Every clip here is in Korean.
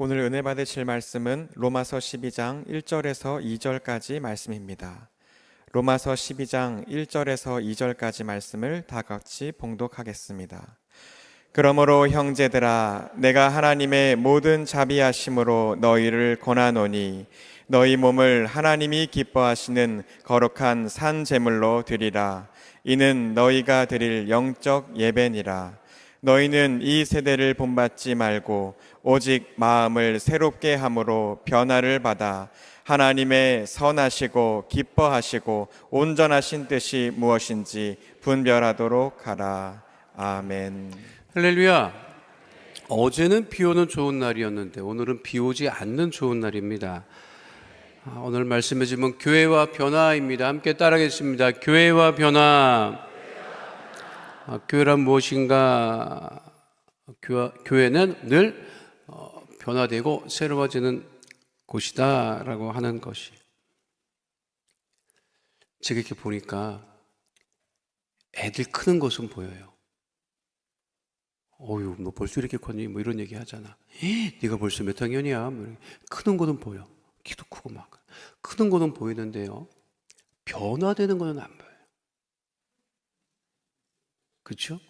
오늘 은혜 받으실 말씀은 로마서 12장 1절에서 2절까지 말씀입니다. 로마서 12장 1절에서 2절까지 말씀을 다 같이 봉독하겠습니다. 그러므로 형제들아, 내가 하나님의 모든 자비하심으로 너희를 권하노니 너희 몸을 하나님이 기뻐하시는 거룩한 산 제물로 드리라. 이는 너희가 드릴 영적 예배니라. 너희는 이 세대를 본받지 말고 오직 마음을 새롭게 함으로 변화를 받아 하나님의 선하시고 기뻐하시고 온전하신 뜻이 무엇인지 분별하도록 하라. 아멘. 할렐루야. 어제는 비 오는 좋은 날이었는데 오늘은 비 오지 않는 좋은 날입니다. 오늘 말씀의 제목은 교회와 변화입니다. 함께 따라하겠습니다. 교회와 변화. 교회란 무엇인가? 교회는 늘 변화되고 새로워지는 곳이다 라고 하는 것이, 제가 이렇게 보니까 애들 크는 것은 보여요. 어휴, 너 벌써 이렇게 컸니? 뭐 이런 얘기 하잖아. 네가 벌써 몇 학년이야? 뭐 크는 거는 보여. 키도 크고 막 크는 거는 보이는데요, 변화되는 거는 안 보여요. 그렇죠?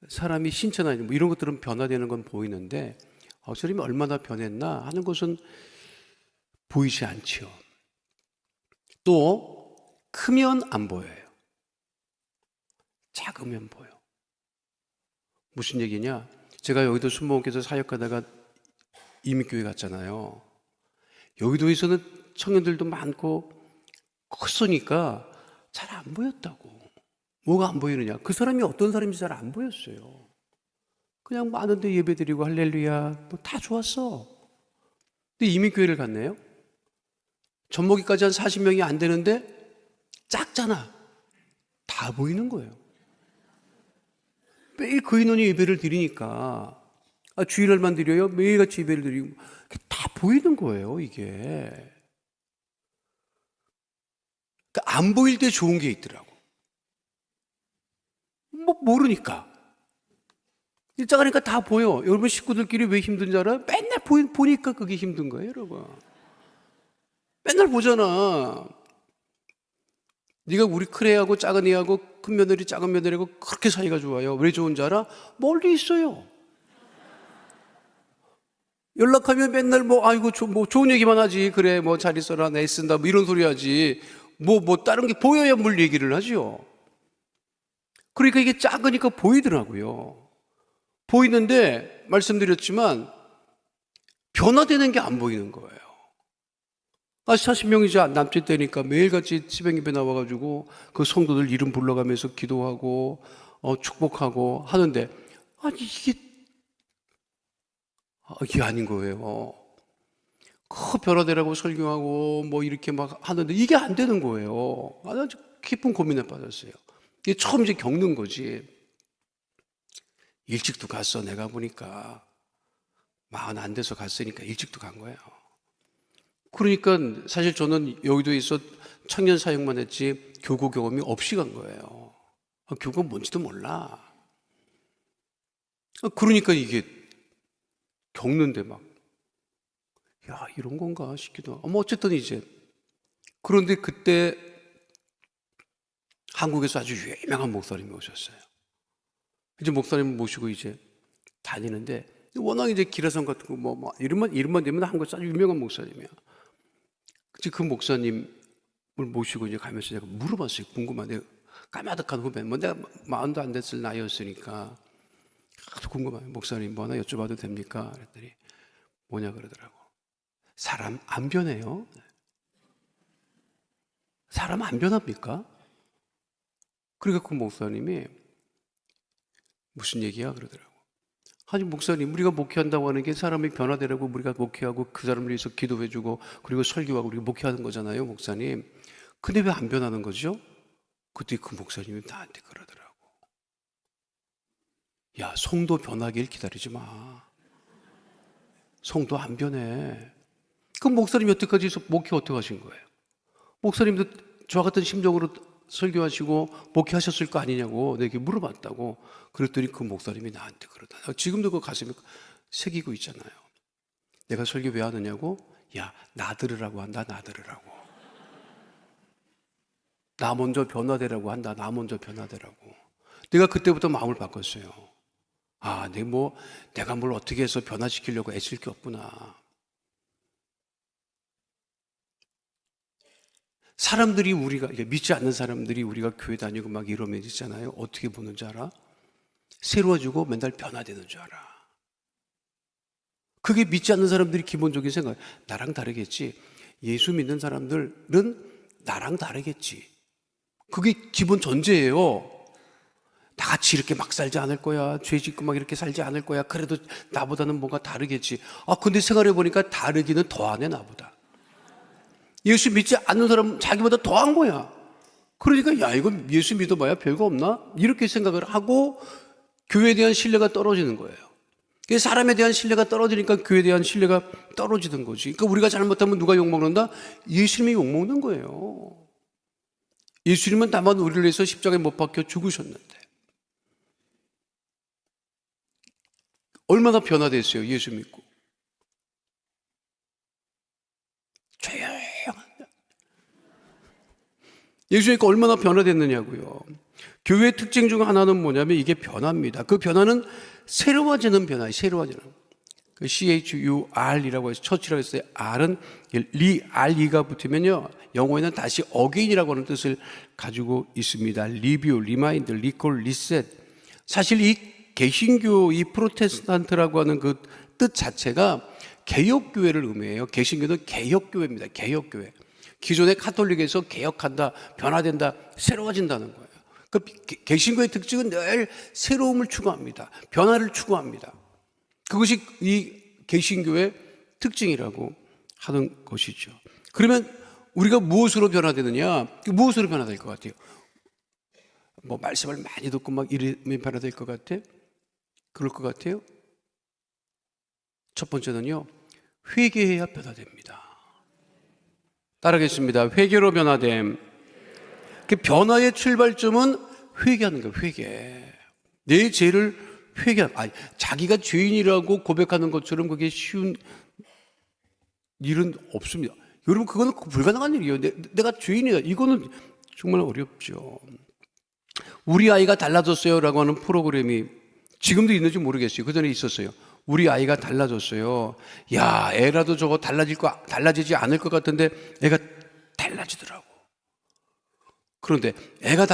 사람이 신천하니 뭐 이런 것들은 변화되는 건 보이는데 저 사람이 얼마나 변했나 하는 것은 보이지 않지요. 또 크면 안 보여요. 작으면 보여. 무슨 얘기냐? 제가 여의도 순복음교회 사역하다가 이민교회 갔잖아요. 여의도에서는 청년들도 많고 컸으니까 잘 안 보였다고. 뭐가 안 보이느냐? 그 사람이 어떤 사람인지 잘 안 보였어요. 그냥 많은데 예배드리고 할렐루야 뭐 다 좋았어. 근데 이민교회를 갔네요. 젖먹이까지 한 40명이 안 되는데 작잖아. 다 보이는 거예요. 매일 그 인원이 예배를 드리니까, 주일날만 드려요? 매일같이 예배를 드리고 다 보이는 거예요. 이게 그러니까 안 보일 때 좋은 게 있더라고. 뭐 모르니까 작으니까 다 보여. 여러분 식구들끼리 왜 힘든 줄 알아요? 맨날 보니까 그게 힘든 거예요. 여러분 맨날 보잖아. 네가 우리 큰 애하고 작은 애하고 큰 며느리 작은 며느리하고 그렇게 사이가 좋아요. 왜 좋은지 알아? 멀리 있어요. 연락하면 맨날 아이고 뭐 좋은 얘기만 하지. 그래 뭐 잘 있어라 내 쓴다 뭐 이런 소리 하지. 뭐 다른 게 보여야 물 얘기를 하죠. 그러니까 이게 작으니까 보이더라고요. 보이는데 말씀드렸지만 변화되는 게 안 보이는 거예요. 40명이지 남짓 되니까 매일같이 치병입에 나와가지고 그 성도들 이름 불러가면서 기도하고 축복하고 하는데, 아니 이게 아닌 거예요. 변화되라고 설교하고 뭐 이렇게 막 하는데 이게 안 되는 거예요. 아주 깊은 고민에 빠졌어요. 이게 처음 이제 겪는 거지. 일찍도 갔어. 내가 보니까 40 안 돼서 갔으니까 일찍도 간 거예요. 그러니까 사실 저는 여의도에서 청년 사역만 했지 교구 경험이 없이 간 거예요. 교구가 뭔지도 몰라. 그러니까 이게 겪는데 야 이런 건가 싶기도 하고. 어쨌든 이제 그런데 그때 한국에서 아주 유명한 목사님이 오셨어요. 이제 목사님 모시고 이제 다니는데, 워낙 이제 기라성 같은 거 뭐 이름만 되면 한국에서 아주 유명한 목사님이야. 그 목사님을 모시고 이제 가면서 제가 물어봤어요. 궁금한데, 까마득한 후배, 내가 40도 안 됐을 나이였으니까 아주 궁금해요. 목사님 뭐 하나 여쭤봐도 됩니까? 그랬더니 뭐냐 그러더라고. 사람 안 변해요? 사람 안 변합니까? 그러니까 그 목사님이 무슨 얘기야? 그러더라고. 아니 목사님, 우리가 목회한다고 하는 게 사람이 변화되라고 우리가 목회하고 그 사람을 위해서 기도해주고 그리고 설교하고 우리가 목회하는 거잖아요, 목사님. 근데 왜 안 변하는 거죠? 그때 그 목사님이 나한테 그러더라고. 야, 성도 변하길 기다리지 마. 성도 안 변해. 그럼 목사님 여태까지 목회 어떻게 하신 거예요? 목사님도 저와 같은 심정으로 설교하시고 목회하셨을 거 아니냐고 내게 물어봤다고. 그랬더니 그 목사님이 나한테 그러다. 지금도 그 가슴에 새기고 있잖아요. 내가 설교 왜 하느냐고? 야, 나 들으라고 한다, 나 들으라고. 나 먼저 변화되라고 한다, 나 먼저 변화되라고. 내가 그때부터 마음을 바꿨어요. 아, 내가 뭘 어떻게 해서 변화시키려고 애쓸 게 없구나. 사람들이 우리가, 믿지 않는 사람들이 우리가 교회 다니고 막 이러면 있잖아요. 어떻게 보는 줄 알아? 새로워지고 맨날 변화되는 줄 알아. 그게 믿지 않는 사람들이 기본적인 생각, 나랑 다르겠지. 예수 믿는 사람들은 나랑 다르겠지. 그게 기본 전제예요. 나같이 이렇게 막 살지 않을 거야. 죄 짓고 막 이렇게 살지 않을 거야. 그래도 나보다는 뭔가 다르겠지. 아, 근데 생각해 보니까 다르기는 더하네, 나보다. 예수 믿지 않는 사람은 자기보다 더한 거야. 그러니까 야, 이건 예수 믿어봐야 별거 없나? 이렇게 생각을 하고 교회에 대한 신뢰가 떨어지는 거예요. 사람에 대한 신뢰가 떨어지니까 교회에 대한 신뢰가 떨어지는 거지. 그러니까 우리가 잘못하면 누가 욕먹는다? 예수님이 욕먹는 거예요. 예수님은 다만 우리를 위해서 십자가에 못 박혀 죽으셨는데 얼마나 변화됐어요, 예수 믿고. 조용한 예수 믿고 얼마나 변화됐느냐고요. 교회의 특징 중 하나는 뭐냐면 이게 변화입니다. 그 변화는 새로워지는 변화예요. 새로워지는. 그 CHUR이라고 해서 처치라고 했어요. R은 RE가 붙으면요, 영어에는 다시 again이라고 하는 뜻을 가지고 있습니다. Review, Remind, Recall, Reset. 사실 이 개신교, 이 프로테스탄트라고 하는 그 뜻 자체가 개혁교회를 의미해요. 개신교는 개혁교회입니다. 개혁교회. 기존의 카톨릭에서 개혁한다, 변화된다, 새로워진다는 거예요. 그 개신교의 특징은 늘 새로움을 추구합니다. 변화를 추구합니다. 그것이 이 개신교의 특징이라고 하는 것이죠. 그러면 우리가 무엇으로 변화되느냐? 무엇으로 변화될 것 같아요? 뭐 말씀을 많이 듣고 막 이러면 변화될 것 같아? 그럴 것 같아요? 첫 번째는요, 회개해야 변화됩니다. 따라하겠습니다. 회개로 변화됨. 그 변화의 출발점은 회개하는 거예요. 회개. 내 죄를 자기가 죄인이라고 고백하는 것처럼 그게 쉬운 일은 없습니다. 여러분, 그거는 불가능한 일이에요. 내가 죄인이다. 이거는 정말 어렵죠. 우리 아이가 달라졌어요 라고 하는 프로그램이 지금도 있는지 모르겠어요. 그전에 있었어요. 우리 아이가 달라졌어요. 야, 애라도 저거 달라지지 않을 것 같은데 애가 달라지더라고. 그런데 애가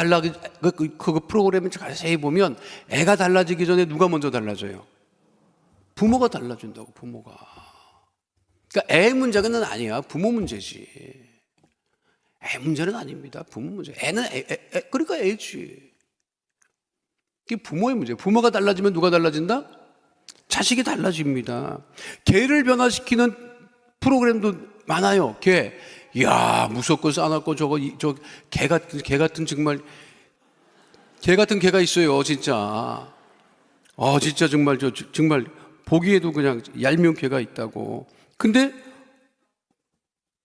그 프로그램을 자세히 보면 애가 달라지기 전에 누가 먼저 달라져요? 부모가 달라진다고, 부모가. 그러니까 애 문제는 아니야. 부모 문제지. 애 문제는 아닙니다. 부모 문제. 애는 그러니까 애지. 이게 부모의 문제예요. 부모가 달라지면 누가 달라진다? 자식이 달라집니다. 개를 변화시키는 프로그램도 많아요. 개. 이야, 무섭고 싸납고 개 같은 정말 개 같은 개가 있어요, 진짜. 진짜 정말 정말 보기에도 그냥 얄미운 개가 있다고. 근데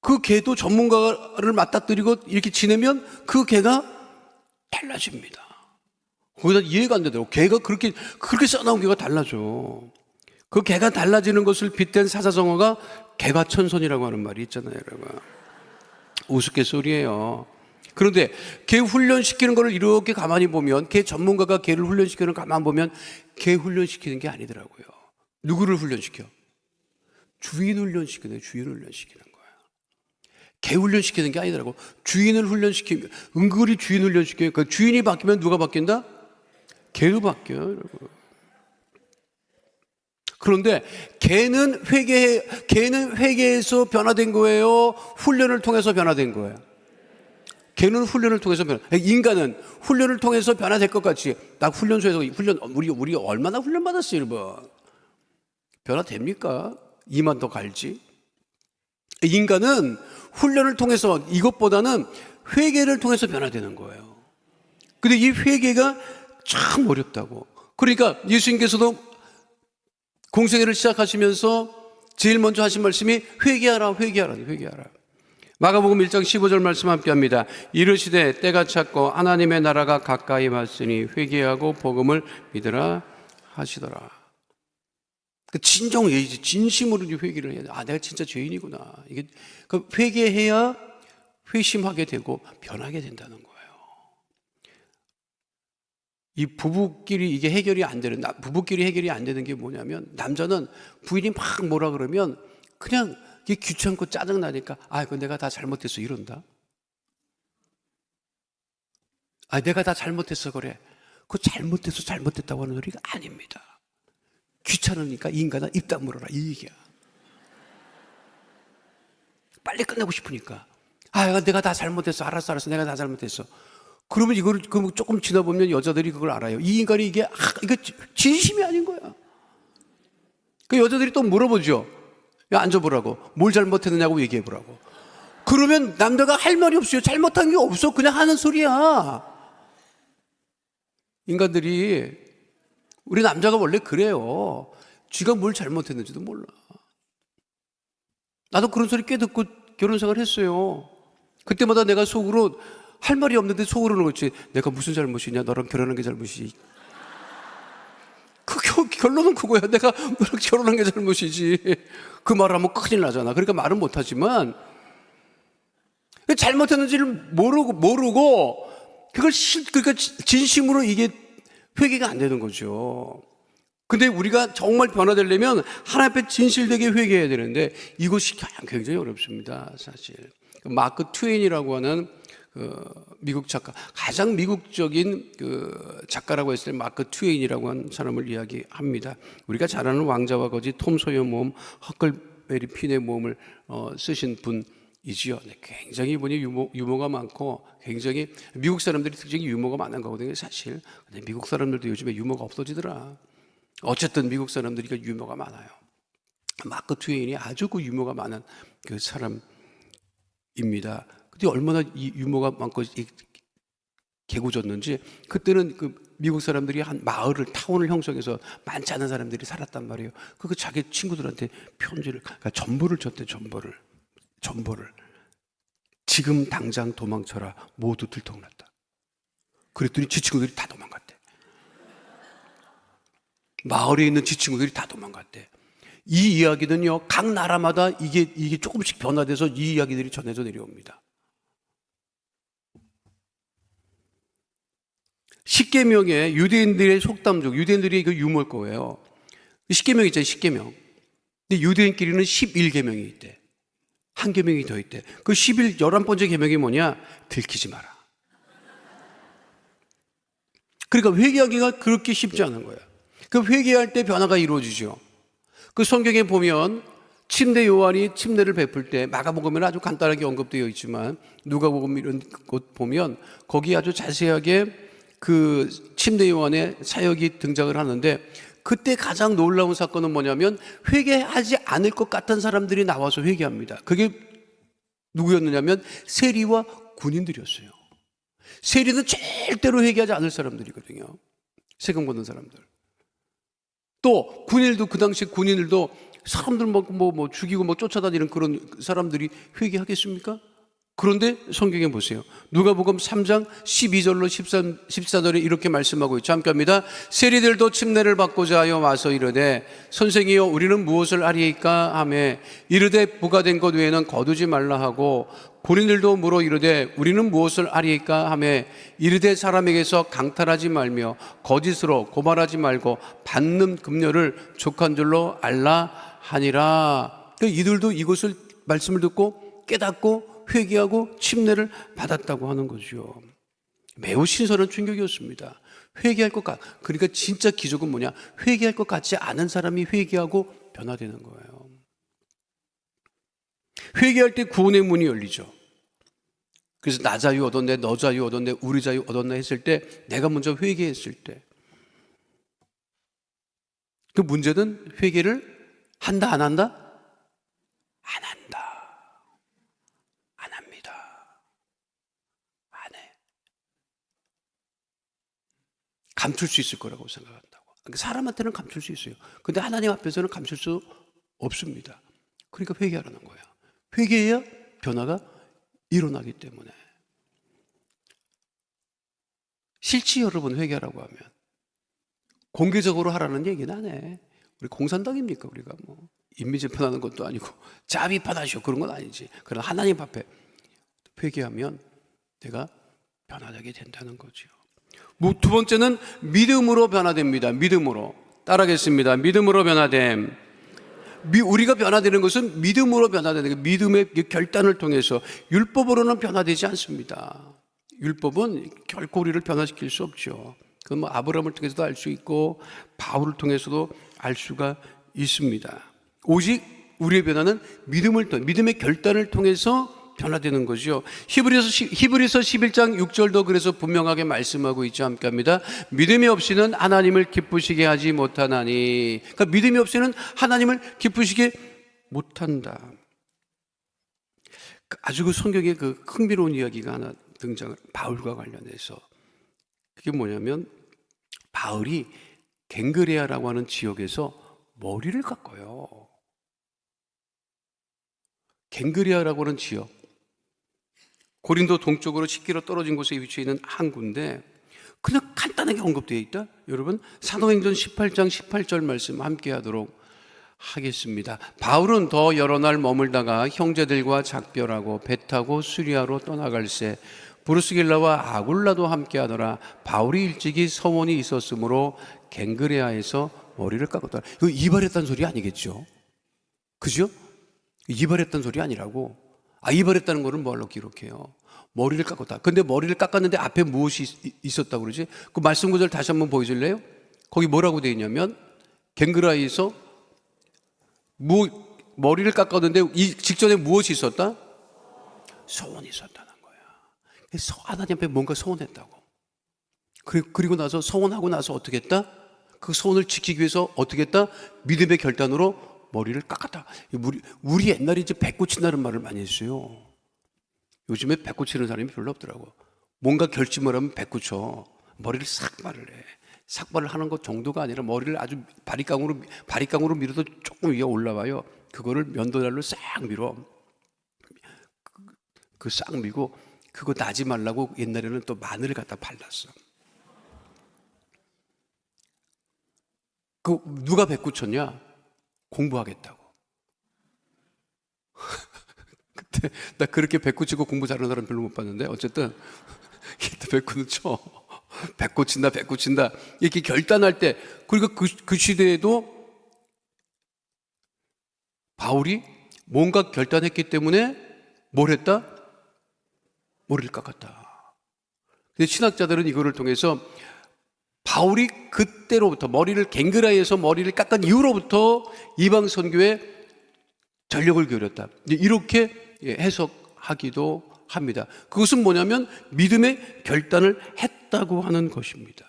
그 개도 전문가를 맞닥뜨리고 이렇게 지내면 그 개가 달라집니다. 거기다 이해가 안 되더라고. 개가 그렇게 싸나운 개가 달라져. 그 개가 달라지는 것을 빗댄 사자성어가 개가천선이라고 하는 말이 있잖아요, 여러분. 우스갯소리예요. 그런데 개 훈련시키는 거를 이렇게 가만히 보면, 개 전문가가 개를 훈련시키는 거 가만히 보면 개 훈련시키는 게 아니더라고요. 누구를 훈련시켜? 주인 훈련시키는 거예요. 개 훈련시키는 게 아니더라고. 주인을 훈련시키면, 은근히 주인 훈련시켜요. 그 주인이 바뀌면 누가 바뀐다? 개도 바뀌어요, 여러분. 그런데 개는 회개해서 변화된 거예요? 훈련을 통해서 변화된 거예요? 개는 훈련을 통해서 인간은 훈련을 통해서 변화될 것 같이, 나 훈련소에서 우리 얼마나 훈련 받았어요, 여러분? 변화됩니까? 이만 더 갈지. 인간은 훈련을 통해서, 이것보다는 회개를 통해서 변화되는 거예요. 근데 이 회개가 참 어렵다고. 그러니까 예수님께서도 공생애를 시작하시면서 제일 먼저 하신 말씀이 회개하라. 마가복음 1장 15절 말씀 함께 합니다. 이르시되 때가 찼고 하나님의 나라가 가까이 왔으니 회개하고 복음을 믿으라 하시더라. 진정 예의지. 진심으로 이제 회개를 해야 돼. 아, 내가 진짜 죄인이구나. 이게 그 회개해야 회심하게 되고 변하게 된다는 거예요. 이 부부끼리 이게 해결이 안 되는, 부부끼리 해결이 안 되는 게 뭐냐면, 남자는 부인이 막 뭐라 그러면 그냥 이게 귀찮고 짜증나니까, 아, 이거 내가 다 잘못했어 이런다. 아, 내가 다 잘못했어 그래. 그거 잘못해서 잘못됐다고 하는 소리가 아닙니다. 귀찮으니까 인간아 입 다물어라 이 얘기야. 빨리 끝내고 싶으니까. 아, 내가 다 잘못했어. 알았어, 내가 다 잘못했어. 그러면 이걸 조금 지나보면 여자들이 그걸 알아요. 이 인간이 이게 진심이 아닌 거야. 그 여자들이 또 물어보죠. 야, 앉아보라고. 뭘 잘못했느냐고 얘기해보라고. 그러면 남자가 할 말이 없어요. 잘못한 게 없어. 그냥 하는 소리야. 인간들이, 우리 남자가 원래 그래요. 쥐가 뭘 잘못했는지도 몰라. 나도 그런 소리 꽤 듣고 결혼 생활 했어요. 그때마다 내가 속으로 할 말이 없는데 속으로는 그렇지. 내가 무슨 잘못이냐? 너랑 결혼한 게 잘못이지. 결론은 그거야. 내가 너랑 결혼한 게 잘못이지. 그 말하면 큰일 나잖아. 그러니까 말은 못하지만 잘못했는지를 모르고 그러니까 진심으로 이게 회개가 안 되는 거죠. 근데 우리가 정말 변화되려면 하나님 앞에 진실되게 회개해야 되는데 이것이 굉장히 어렵습니다, 사실. 마크 트웨인이라고 하는 미국 작가, 가장 미국적인 작가라고 했을 때 마크 트웨인이라고 하는 사람을 이야기합니다. 우리가 잘 아는 왕자와 거지, 톰 소여 모험, 허클베리 핀의 모험을 쓰신 분이지요. 굉장히 이분이 유머가 많고 굉장히 미국 사람들이 특징이 유머가 많은 거거든요, 사실. 근데 미국 사람들도 요즘에 유머가 없어지더라. 어쨌든 미국 사람들이 유머가 많아요. 마크 트웨인이 아주 그 유머가 많은 그 사람입니다. 근데 얼마나 이 유머가 많고 개구졌는지, 그때는 그 미국 사람들이 한 마을을, 타운을 형성해서 많지 않은 사람들이 살았단 말이에요. 그 자기 친구들한테 편지를, 그러니까 전보를 줬대. 전보를 지금 당장 도망쳐라. 모두 들통났다. 그랬더니 지 친구들이 다 도망갔대. 마을에 있는 지 친구들이 다 도망갔대. 이 이야기는요, 각 나라마다 이게 조금씩 변화돼서 이 이야기들이 전해져 내려옵니다. 십계명의 유대인들의 속담 중, 유대인들이 그 유머일 거예요. 십계명 있잖아요, 십계명. 근데 유대인끼리는 11계명이 있대. 한 계명이 더 있대. 그 11번째 계명이 뭐냐? 들키지 마라. 그러니까 회개하기가 그렇게 쉽지 않은 거야. 그 회개할 때 변화가 이루어지죠. 그 성경에 보면 침례 요한이 침례를 베풀 때, 마가복음에는 아주 간단하게 언급되어 있지만 누가복음 이런 곳 보면 거기 아주 자세하게 그 침례 요한의 사역이 등장을 하는데, 그때 가장 놀라운 사건은 뭐냐면 회개하지 않을 것 같은 사람들이 나와서 회개합니다. 그게 누구였느냐면 세리와 군인들이었어요. 세리는 절대로 회개하지 않을 사람들이거든요. 세금 걷는 사람들. 또 군인들도, 그 당시 군인들도 사람들 뭐 죽이고 쫓아다니는 그런 사람들이 회개하겠습니까? 그런데 성경에 보세요. 누가복음 3장 12절로 14절에 이렇게 말씀하고 있죠. 함께 합니다. 세리들도 침례를 받고자 하여 와서 이르되 선생이여 우리는 무엇을 하리이까 하매 이르되 부과된 것 외에는 거두지 말라 하고, 군인들도 물어 이르되 우리는 무엇을 하리이까 하매 이르되 사람에게서 강탈하지 말며 거짓으로 고발하지 말고 받는 금료를 족한 줄로 알라 하니라. 이들도 이것을 말씀을 듣고 깨닫고 회개하고 침례를 받았다고 하는 거죠. 매우 신선한 충격이었습니다. 회개할 것 그러니까 진짜 기적은 뭐냐? 회개할 것 같지 않은 사람이 회개하고 변화되는 거예요. 회개할 때 구원의 문이 열리죠. 그래서 나 자유 얻었네, 너 자유 얻었네, 우리 자유 얻었네 했을 때, 내가 먼저 회개했을 때, 그 문제는 회개를 한다 안 한다? 안 한다. 안 합니다. 안 해. 감출 수 있을 거라고 생각한다고. 사람한테는 감출 수 있어요. 근데 하나님 앞에서는 감출 수 없습니다. 그러니까 회개하라는 거예요. 회개해야 변화가 일어나기 때문에. 싫지, 여러분, 회개하라고 하면. 공개적으로 하라는 얘기는 안 해. 우리 공산당입니까? 우리가 뭐 인민 재판하는 것도 아니고 자비판하시오 그런 건 아니지. 그러나 하나님 앞에 회개하면 내가 변화되게 된다는 거죠. 두 번째는 믿음으로 변화됩니다. 믿음으로. 따라하겠습니다. 믿음으로 변화됨. 우리가 변화되는 것은 믿음으로 변화되는 거예요. 믿음의 결단을 통해서. 율법으로는 변화되지 않습니다. 율법은 결코 우리를 변화시킬 수 없죠. 그건 뭐 아브라함을 통해서도 알 수 있고 바울을 통해서도 알 수가 있습니다. 오직 우리의 변화는 믿음의 결단을 통해서 변화되는 거죠. 히브리서 11장 6절도 그래서 분명하게 말씀하고 있지 않습니까? 믿음이 없이는 하나님을 기쁘시게 하지 못하나니. 그러니까 믿음이 없이는 하나님을 기쁘시게 못한다. 아주 그 성경에 그 흥미로운 이야기가 하나 등장을, 바울과 관련해서. 그게 뭐냐면 바울이 갱그레아라고 하는 지역에서 머리를 깎아요. 갱그레아라고 하는 지역, 고린도 동쪽으로 10km 떨어진 곳에 위치해 있는 항구인데 그냥 간단하게 언급되어 있다. 여러분 사도행전 18장 18절 말씀 함께 하도록 하겠습니다. 바울은 더 여러 날 머물다가 형제들과 작별하고 배 타고 수리아로 떠나갈새 브루스길라와 아굴라도 함께 하더라. 바울이 일찍이 서원이 있었으므로 갱그레아에서 머리를 깎았다. 이거 이발했다는 소리 아니겠죠? 그죠? 이발했다는 소리 아니라고. 이발했다는 거는 뭘로 기록해요? 머리를 깎았다. 근데 머리를 깎았는데 앞에 무엇이 있었다고 그러지? 그 말씀 구절 다시 한번 보여줄래요? 거기 뭐라고 되어 있냐면 갱그라에서 머리를 깎았는데 이 직전에 무엇이 있었다? 소원이 있었다는 거야. 하나님 앞에 뭔가 소원했다고. 그리고 나서 소원하고 나서 어떻게 했다? 그 소원을 지키기 위해서 어떻게 했다? 믿음의 결단으로 머리를 깎았다. 우리 옛날에 이제 배꼽친다는 말을 많이 했어요. 요즘에 배꼽치는 사람이 별로 없더라고. 뭔가 결심을 하면 배꼽쳐. 머리를 삭발을 해. 삭발을 하는 것 정도가 아니라 머리를 아주 바리깡으로 밀어도 조금 위에 올라와요. 그거를 면도날로 싹 밀어. 그 싹 밀고 그거 나지 말라고 옛날에는 또 마늘을 갖다 발랐어. 그 누가 배꼽쳤냐? 공부하겠다고. 그때 나 그렇게 배꼽 치고 공부 잘하는 사람 별로 못 봤는데 어쨌든 배꼽은 쳐. 배꼽 친다 이렇게 결단할 때. 그리고 그 시대에도 바울이 뭔가 결단했기 때문에 뭘 했다? 머리를 깎았다. 근데 신학자들은 이거를 통해서 바울이 그때로부터 갱그라에서 머리를 깎은 이후로부터 이방 선교에 전력을 기울였다. 이렇게 해석하기도 합니다. 그것은 뭐냐면 믿음의 결단을 했다고 하는 것입니다.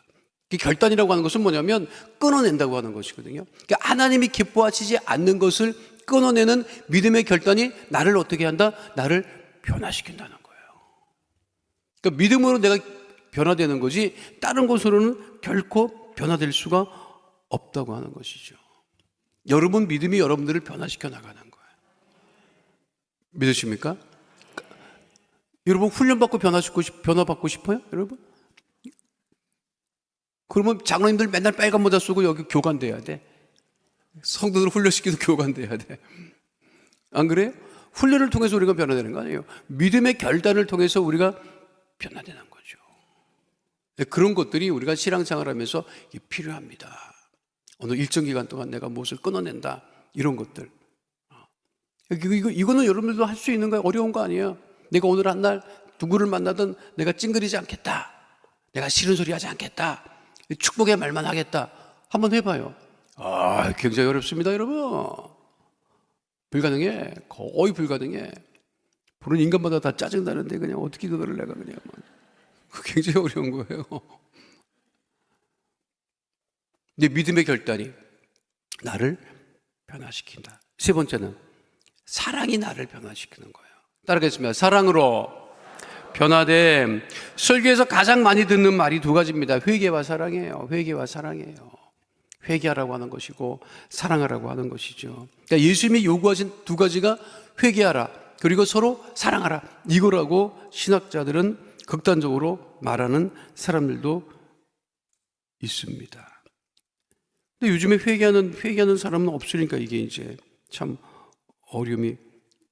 결단이라고 하는 것은 뭐냐면 끊어낸다고 하는 것이거든요. 그러니까 하나님이 기뻐하시지 않는 것을 끊어내는 믿음의 결단이 나를 어떻게 한다? 나를 변화시킨다는 거예요. 그러니까 믿음으로 내가 변화되는 거지 다른 것으로는 결코 변화될 수가 없다고 하는 것이죠. 여러분 믿음이 여러분들을 변화시켜 나가는 거예요. 믿으십니까? 여러분 훈련받고 변화받고 싶어요? 여러분? 그러면 장로님들 맨날 빨간 모자 쓰고 여기 교관돼야 돼. 성도들 훈련시키도 교관돼야 돼. 안 그래요? 훈련을 통해서 우리가 변화되는 거 아니에요. 믿음의 결단을 통해서 우리가 변화되는 거죠. 그런 것들이 우리가 신앙생활 하면서 필요합니다. 어느 일정 기간 동안 내가 무엇을 끊어낸다. 이런 것들. 이거는 여러분들도 할 수 있는 거예요. 어려운 거 아니에요. 내가 오늘 한 날 누구를 만나든 내가 찡그리지 않겠다. 내가 싫은 소리 하지 않겠다. 축복의 말만 하겠다. 한번 해봐요. 굉장히 어렵습니다, 여러분. 불가능해. 거의 불가능해. 보는 인간마다 다 짜증나는데 그냥 어떻게 그거를 내가 그냥 굉장히 어려운 거예요. 근데 믿음의 결단이 나를 변화시킨다. 세 번째는 사랑이 나를 변화시키는 거예요. 따라하겠습니다. 사랑으로 변화됨. 설교에서 가장 많이 듣는 말이 두 가지입니다. 회개와 사랑이에요. 회개와 사랑이에요. 회개하라고 하는 것이고 사랑하라고 하는 것이죠. 그러니까 예수님이 요구하신 두 가지가 회개하라 그리고 서로 사랑하라 이거라고 신학자들은 극단적으로 말하는 사람들도 있습니다. 근데 요즘에 회개하는 사람은 없으니까 이게 이제 참 어려움이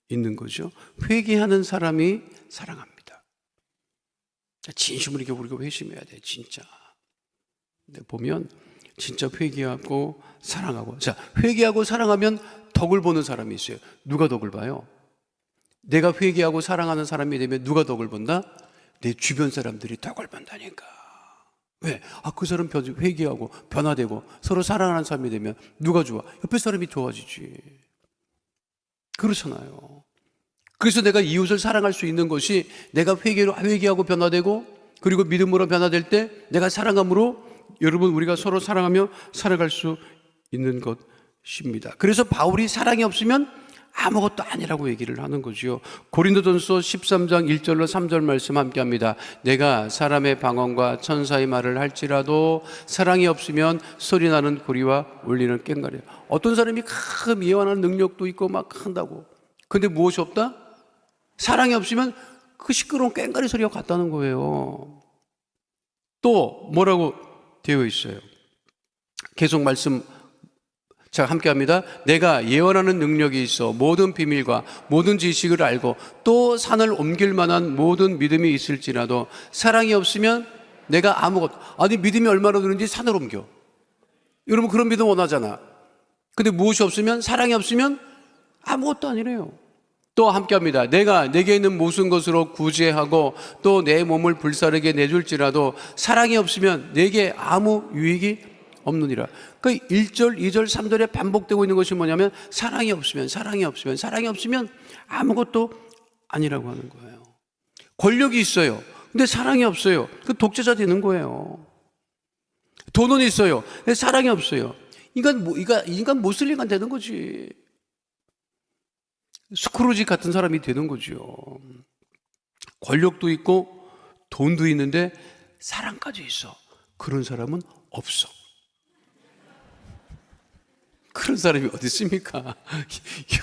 있는 거죠. 회개하는 사람이 사랑합니다. 진심으로 이렇게 우리가 회심해야 돼, 진짜. 근데 보면 진짜 회개하고 사랑하고, 자, 회개하고 사랑하면 덕을 보는 사람이 있어요. 누가 덕을 봐요? 내가 회개하고 사랑하는 사람이 되면 누가 덕을 본다? 내 주변 사람들이 덕을 본다니까. 왜? 그 사람 회개하고 변화되고 서로 사랑하는 사람이 되면 누가 좋아? 옆에 사람이 좋아지지. 그렇잖아요. 그래서 내가 이웃을 사랑할 수 있는 것이 내가 회개하고 변화되고 그리고 믿음으로 변화될 때 내가 사랑함으로 여러분 우리가 서로 사랑하며 살아갈 수 있는 것입니다. 그래서 바울이 사랑이 없으면 아무것도 아니라고 얘기를 하는 거죠. 고린도전서 13장 1절로 3절 말씀 함께 합니다. 내가 사람의 방언과 천사의 말을 할지라도 사랑이 없으면 소리나는 고리와 울리는 꽹과리. 어떤 사람이 큰 예언하는 능력도 있고 막 한다고. 근데 무엇이 없다? 사랑이 없으면 그 시끄러운 꽹과리 소리가 같다는 거예요. 또 뭐라고 되어 있어요? 계속 말씀 자, 함께 합니다. 내가 예언하는 능력이 있어 모든 비밀과 모든 지식을 알고 또 산을 옮길 만한 모든 믿음이 있을지라도 사랑이 없으면 내가 아무것도. 아니, 믿음이 얼마나 되는지 산을 옮겨. 여러분 그런 믿음 원하잖아. 근데 무엇이 없으면, 사랑이 없으면 아무것도 아니래요. 또 함께 합니다. 내가 내게 있는 모든 것으로 구제하고 또 내 몸을 불사르게 내줄지라도 사랑이 없으면 내게 아무 유익이 없느니라. 그 1절, 2절, 3절에 반복되고 있는 것이 뭐냐면 사랑이 없으면 아무것도 아니라고 하는 거예요. 권력이 있어요. 근데 사랑이 없어요. 그 독재자 되는 거예요. 돈은 있어요. 근데 사랑이 없어요. 인간 모슬링가 되는 거지. 스크루지 같은 사람이 되는 거죠. 권력도 있고 돈도 있는데 사랑까지 있어. 그런 사람은 없어. 그런 사람이 어디 있습니까?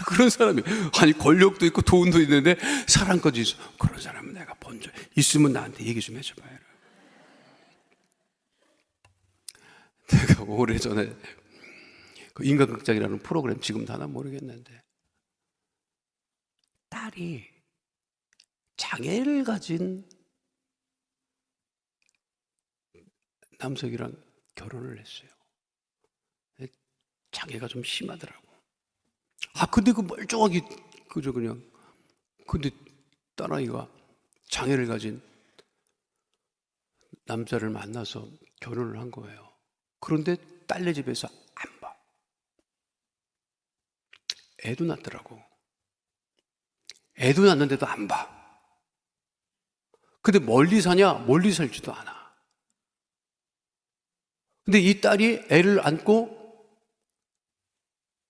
그런 사람이, 아니 권력도 있고 돈도 있는데 사랑까지 있어. 그런 사람은 내가 본 적 있으면 나한테 얘기 좀 해줘봐요. 내가 오래전에 그 인간극장이라는 프로그램 지금도 하나 모르겠는데 딸이 장애를 가진 남성이랑 결혼을 했어요. 장애가 좀 심하더라고. 근데 그 멀쩡하게, 그저 그냥. 근데 딸아이가 장애를 가진 남자를 만나서 결혼을 한 거예요. 그런데 딸네 집에서 안 봐. 애도 낳더라고. 애도 낳는데도 안 봐. 근데 멀리 사냐? 멀리 살지도 않아. 근데 이 딸이 애를 안고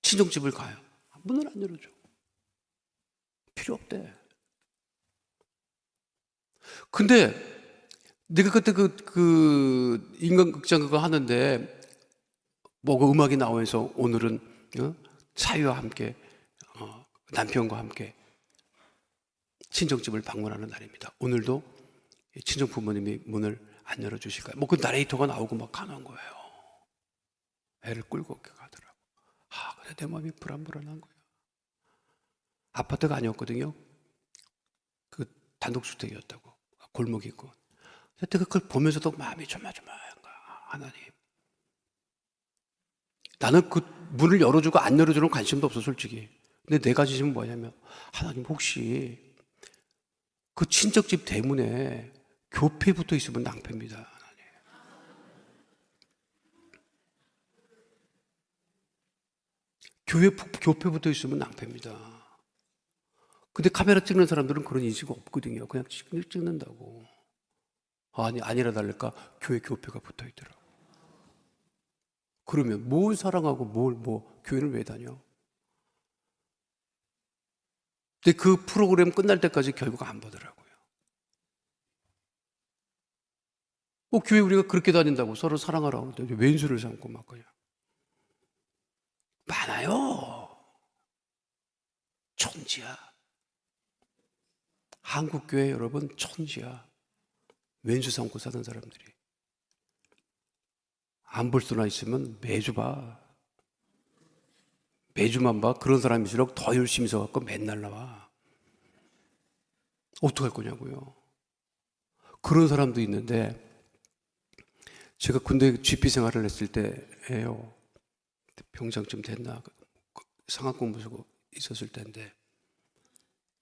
친정집을 가요. 문을 안 열어줘. 필요 없대. 근데 내가 그때 그 인간극장 그거 하는데 뭐 그 음악이 나오면서 오늘은 사위와 함께 남편과 함께 친정집을 방문하는 날입니다. 오늘도 친정 부모님이 문을 안 열어주실까요? 뭐 그 나레이터가 나오고 막 가는 거예요. 애를 끌고 가더라고. 근데 내 마음이 불안불안한 거예요. 아파트가 아니었거든요. 그 단독주택이었다고. 골목이고. 그때 그걸 보면서도 마음이 조마조마한 거야. 하나님. 나는 그 문을 열어주고 안 열어주는 관심도 없어, 솔직히. 근데 내 가지심은 뭐냐면, 하나님 혹시 그 친척집 대문에 교패 붙어 있으면 낭패입니다. 하나님. 교패 붙어 있으면 낭패입니다. 근데 카메라 찍는 사람들은 그런 인식이 없거든요. 그냥 찍는다고. 아니라 다를까 교회 교패가 붙어 있더라고. 그러면 뭘 사랑하고 교회를 왜 다녀? 근데 그 프로그램 끝날 때까지 결국 안 보더라고요. 교회 우리가 그렇게 다닌다고 서로 사랑하라고 하는데 왼수를 삼고 막 그냥. 많아요. 천지야. 한국교회 여러분 천지야. 왼수 삼고 사는 사람들이. 안 볼 수나 있으면 매주 봐. 매주만 봐. 그런 사람일수록 더 열심히 서갖고 맨날 나와. 어떡할 거냐고요. 그런 사람도 있는데, 제가 군대 GP 생활을 했을 때예요. 병장쯤 됐나? 상학공부하고 있었을 때인데,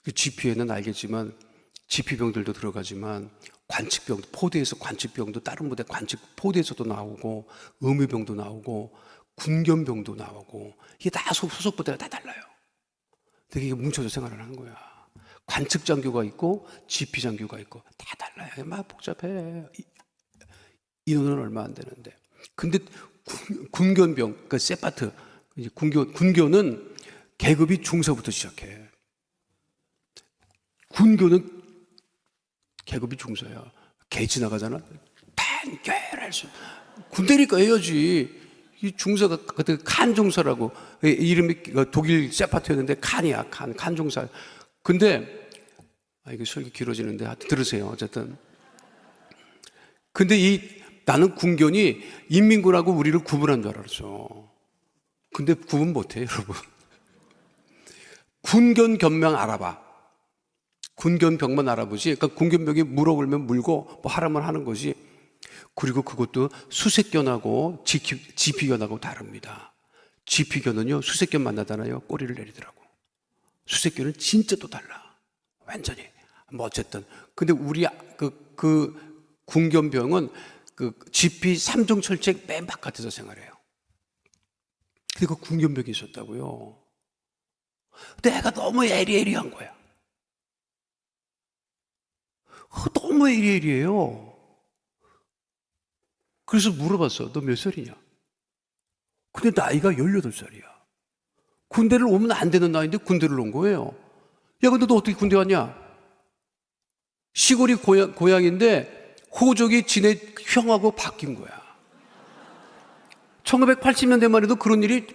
그 GP에는 알겠지만 GP병들도 들어가지만 관측병, 포대에서 관측병도 다른 부대 관측 포대에서도 나오고 의무병도 나오고 군견병도 나오고 이게 다 소속 부대가 다 달라요. 되게 이게 뭉쳐서 생활을 하는 거야. 관측 장교가 있고 GP 장교가 있고 다 달라요. 막 복잡해. 인원은 얼마 안 되는데. 근데 군견병, 그러니까 세파트, 군견은 계급이 중사부터 시작해. 군교는 계급이 중사야. 개 지나가잖아. 단결할 수. 군대니까 해야지. 이 중사가 그때 칸 중사라고 이름이 독일 세파트였는데 칸이야. 칸 중사. 근데 이거 설교 길어지는데 하여튼 들으세요. 어쨌든. 근데 나는 군견이 인민군하고 우리를 구분한 줄 알았어. 근데 구분 못해, 여러분. 군견 견명 알아봐. 군견병만 알아보지. 그러니까 군견병이 물어보면 물고 뭐 하라면 하는 거지. 그리고 그것도 수색견하고 지피견하고 다릅니다. 지피견은요, 수색견 만나잖아요. 꼬리를 내리더라고. 수색견은 진짜 또 달라. 완전히. 뭐 어쨌든. 근데 우리 그 군견병은 그 지피 3종 철책 맨 바깥에서 생활해요. 근데 그 군견병이 있었다고요. 근데 애가 너무 에리에리한 거야. 너무 에리에리해요. 그래서 물어봤어. 너 몇 살이냐? 근데 나이가 18살이야. 군대를 오면 안 되는 나이인데 군대를 온 거예요. 야, 근데 너 어떻게 군대 왔냐? 시골이 고향인데 호적이 지네 형하고 바뀐 거야. 1980년대만 해도 그런 일이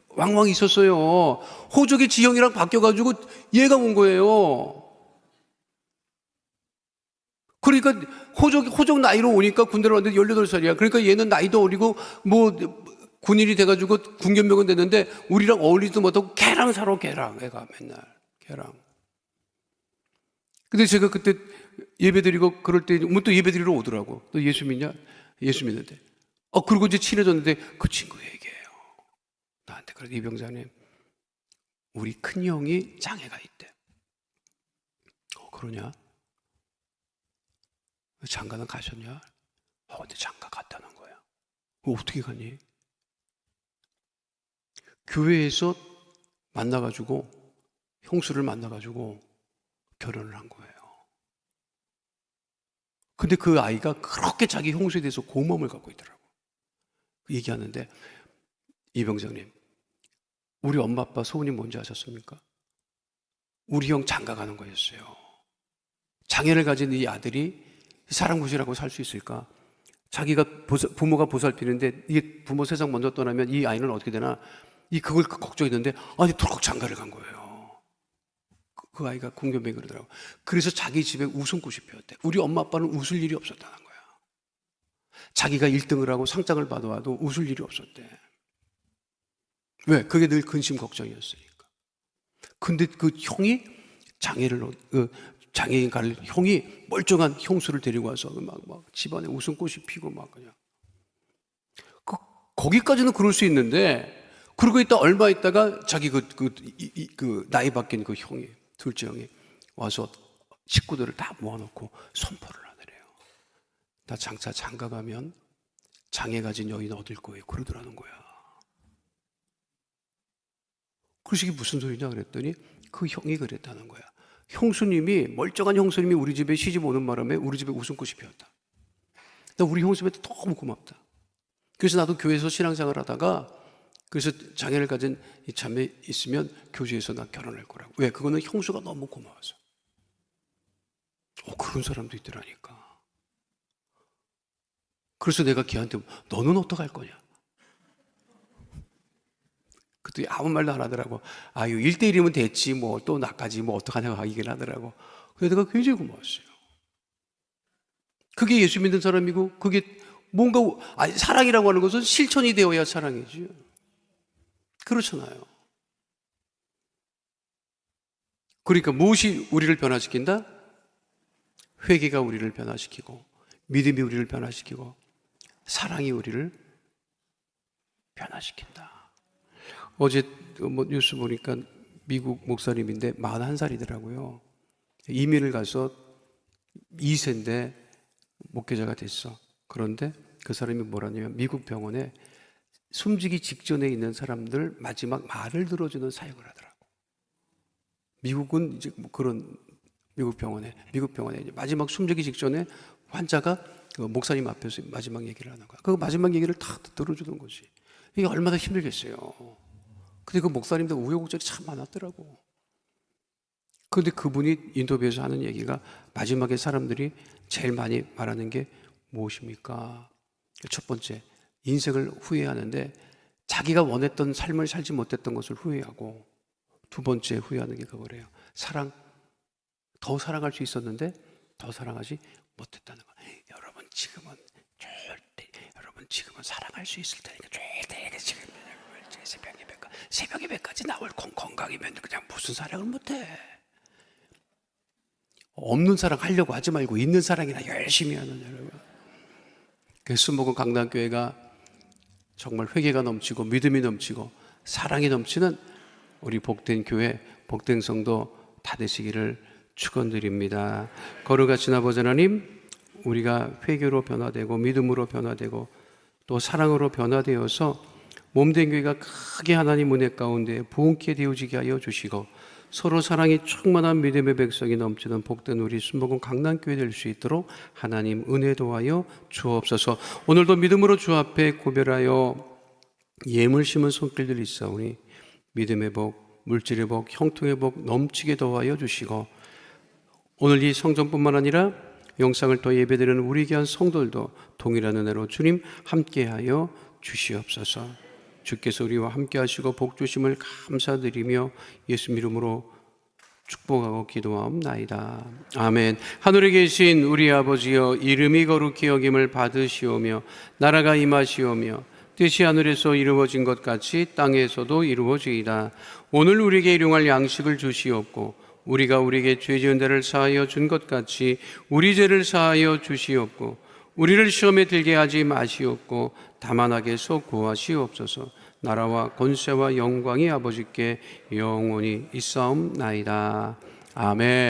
왕왕 있었어요. 호적이 지형이랑 바뀌어가지고 얘가 온 거예요. 그러니까 호적 나이로 오니까 군대로 왔는데 18살이야. 그러니까 얘는 나이도 어리고 뭐 군인이 돼가지고 군견병은 됐는데 우리랑 어울리지도 못하고 걔랑 살아, 걔랑. 애가 맨날 걔랑. 근데 제가 그때 예배 드리고 그럴 때 뭐 또 예배 드리러 오더라고. 너 예수 믿냐? 예수 믿는데. 그리고 이제 친해졌는데 그 친구 얘기해요. 나한테 그래, 이 병장님, 우리 큰 형이 장애가 있대. 그러냐? 장가는 가셨냐? 근데 장가 갔다는 거야. 어떻게 가니? 교회에서 만나가지고, 형수를 만나가지고 결혼을 한 거예요. 근데 그 아이가 그렇게 자기 형수에 대해서 고마움을 갖고 있더라고. 얘기하는데, 이 병장님, 우리 엄마 아빠 소원이 뭔지 아셨습니까? 우리 형 장가 가는 거였어요. 장애를 가진 이 아들이 사랑구실하고 살 수 있을까? 자기가 부모가 보살피는데 이게 부모 세상 먼저 떠나면 이 아이는 어떻게 되나? 그걸 걱정했는데 아니 도록 장가를 간 거예요. 그 아이가 군견병이 그러더라고. 그래서 자기 집에 웃음꽃이 피었대. 우리 엄마 아빠는 웃을 일이 없었다는 거야. 자기가 1등을 하고 상장을 받아와도 웃을 일이 없었대. 왜? 그게 늘 근심 걱정이었으니까. 근데 그 형이 장애인 갈 형이 멀쩡한 형수를 데리고 와서 막 집안에 웃음꽃이 피고 막 그냥. 거기까지는 그럴 수 있는데, 그러고 있다 얼마 있다가 자기 그 나이 바뀐 그 형이, 둘째 형이 와서 식구들을 다 모아놓고 선포를 하더래요. 나 장차 장가 가면 장애 가진 여인 얻을 거예요. 그러더라는 거야. 그래서 이게 무슨 소리냐 그랬더니 그 형이 그랬다는 거야. 형수님이, 멀쩡한 형수님이 우리 집에 시집 오는 바람에 우리 집에 웃음꽃이 피었다. 나 우리 형수님한테 너무 고맙다. 그래서 나도 교회에서 신앙생활 하다가, 그래서 장애를 가진 이 자매 있으면 교제에서 나 결혼할 거라고. 왜? 그거는 형수가 너무 고마워서. 그런 사람도 있더라니까. 그래서 내가 걔한테 너는 어떡할 거냐? 그때 아무 말도 안 하더라고. 아유, 1대1이면 됐지, 뭐, 또 나까지 뭐, 어떡하냐고 얘기를 하더라고. 그래서 내가 굉장히 고마웠어요. 그게 예수 믿는 사람이고, 그게 뭔가 사랑이라고 하는 것은 실천이 되어야 사랑이죠. 그렇잖아요. 그러니까 무엇이 우리를 변화시킨다? 회개가 우리를 변화시키고, 믿음이 우리를 변화시키고, 사랑이 우리를 변화시킨다. 어제 뉴스 보니까 미국 목사님인데 41살이더라고요. 이민을 가서 2세인데 목회자가 됐어. 그런데 그 사람이 뭐라냐면 미국 병원에 숨지기 직전에 있는 사람들 마지막 말을 들어주는 사역을 하더라고. 미국은 이제 그런 미국 병원에 이제 마지막 숨지기 직전에 환자가 그 목사님 앞에서 마지막 얘기를 하는 거야. 그 마지막 얘기를 다 들어주는 거지. 이게 얼마나 힘들겠어요. 근데 그 목사님들 우여곡절이 참 많았더라고. 근데 그분이 인터뷰에서 하는 얘기가 마지막에 사람들이 제일 많이 말하는 게 무엇입니까? 첫 번째, 인생을 후회하는데 자기가 원했던 삶을 살지 못했던 것을 후회하고, 두 번째 후회하는 게 그거래요. 더 사랑할 수 있었는데 더 사랑하지 못했다는 거. 여러분 지금은 사랑할 수 있을 테니까 절대 지금 새벽 예배까지 나올 건강이면 그냥 무슨 사랑을 못해. 없는 사랑 하려고 하지 말고 있는 사랑이나 열심히 하는 여러분. 그 순복음 강단교회가 정말 회개가 넘치고 믿음이 넘치고 사랑이 넘치는 우리 복된 교회, 복된 성도 다 되시기를 축원드립니다. 거룩하신 아버지 하나님, 우리가 회개로 변화되고 믿음으로 변화되고 또 사랑으로 변화되어서 몸된 교회가 크게 하나님 은혜 가운데 부흥케 되어지게 하여 주시고, 서로 사랑이 충만한 믿음의 백성이 넘치는 복된 우리 순복음 강남교회 될 수 있도록 하나님 은혜 도하여 주옵소서. 오늘도 믿음으로 주 앞에 고별하여 예물 심은 손길들이 있사오니 믿음의 복, 물질의 복, 형통의 복 넘치게 도하여 주시고, 오늘 이 성전뿐만 아니라 영상을 또 예배드리는 우리 귀한 성도들도 동일한 은혜로 주님 함께하여 주시옵소서. 주께서 우리와 함께 하시고 복 주심을 감사드리며 예수 이름으로 축복하고 기도하옵나이다. 아멘. 하늘에 계신 우리 아버지여, 이름이 거룩히 여김을 받으시오며 나라가 임하시오며 뜻이 하늘에서 이루어진 것 같이 땅에서도 이루어지이다. 오늘 우리에게 일용할 양식을 주시옵고 우리가 우리에게 죄 지은 데를 사하여 준 것 같이 우리 죄를 사하여 주시옵고 우리를 시험에 들게 하지 마시옵고 다만 악에서 구하시옵소서. 나라와 권세와 영광이 아버지께 영원히 있사옵나이다. 아멘.